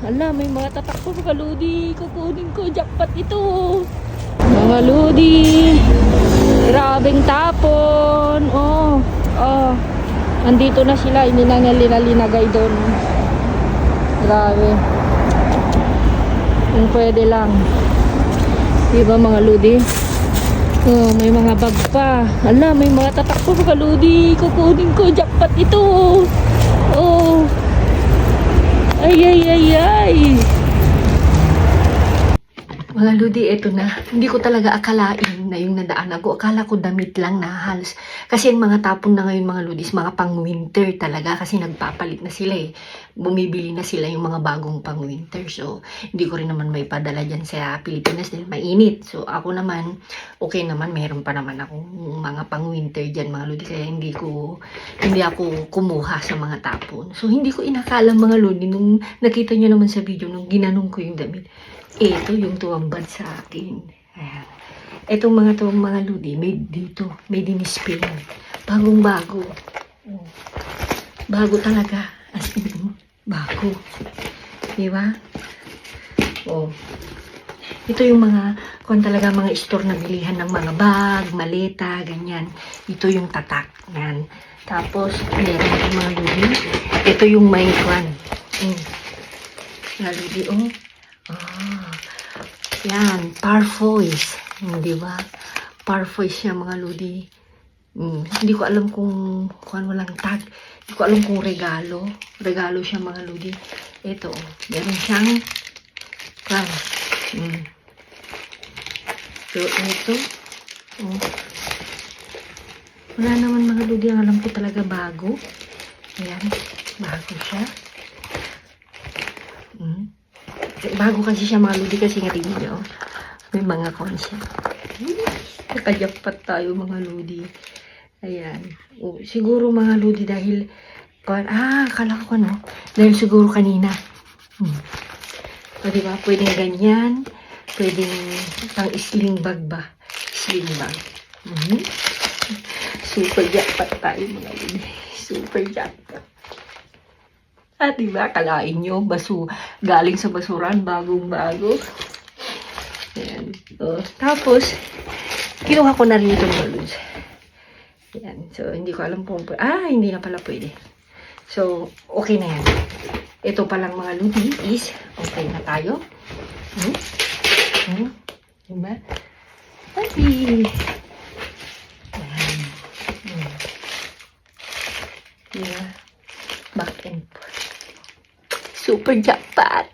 Ala, may mga tatak po mga lodi. Kukunin ko. Jackpot ito. Mga lodi. Grabing tapon. Oh. Oh. Andito na sila. Hindi na linagay doon. Grabe. Kung pwede lang. Diba mga lodi? Oh, may mga bag pa. Ala, may mga tatak po mga lodi. Kukunin ko. Jackpot ito. Oh. Ay, ay, ay, ay. Mga lodi, eto na. Hindi ko talaga akalain na yung nadaanan ko. Akala ko damit lang na halos. Kasi yung mga tapon na ngayon mga lodis, mga pang-winter talaga. Kasi nagpapalit na sila eh. Bumibili na sila yung mga bagong pang-winter. So, hindi ko rin naman may padala dyan sa Pilipinas dahil mainit. So, ako naman, okay naman. Meron pa naman akong mga pang-winter dyan mga lodi. Kaya hindi ako kumuha sa mga tapon. So, hindi ko inakala mga lodi. Nung nakita nyo naman sa video, nung ginanong ko yung damit. Ito yung tuwambad sa akin. Ayan. Itong mga lodi, made dito. Made in Spain. Bagong-bago. Oh. Bago talaga. As in, bago. Diba? Oh. Ito yung talaga mga store na bilihan ng mga bag, maleta, ganyan. Ito yung tatak. Yan. Tapos, meron mga lodi. Ito yung may kwan. Mga lodi, oh. Ah, yan, Parfois. Di ba? Parfois siya mga lodi. Hindi ko alam kung walang tag. Hindi ko alam kung regalo. Regalo siya mga lodi. Ito, meron siyang kan. So, ito. Oh. Wala naman mga lodi. Ang alam ko talaga bago. Ayan, bago siya. Bago kasi siya mga lodi kasi nga tingin nyo. May mga concept. Nakajakpat tayo mga lodi. Ayan. O, siguro mga lodi dahil akala ko ano. Dahil siguro kanina. O diba? Pwedeng ganyan. Pwedeng pang sling bag ba? Sling bag. Super jackpot tayo mga lodi. Super jackpot. At diba, kalain nyo, galing sa basuran, bagong-bago. Ayan. So, tapos, kinuha ko na rin ito mga lods. Ayan. So, hindi ko alam kung hindi na pala pwede. So, okay na yan. Ito palang mga lodi is, okay na tayo. Diba? Happy! Ayan. Diba? Back and forth. Super jackpot.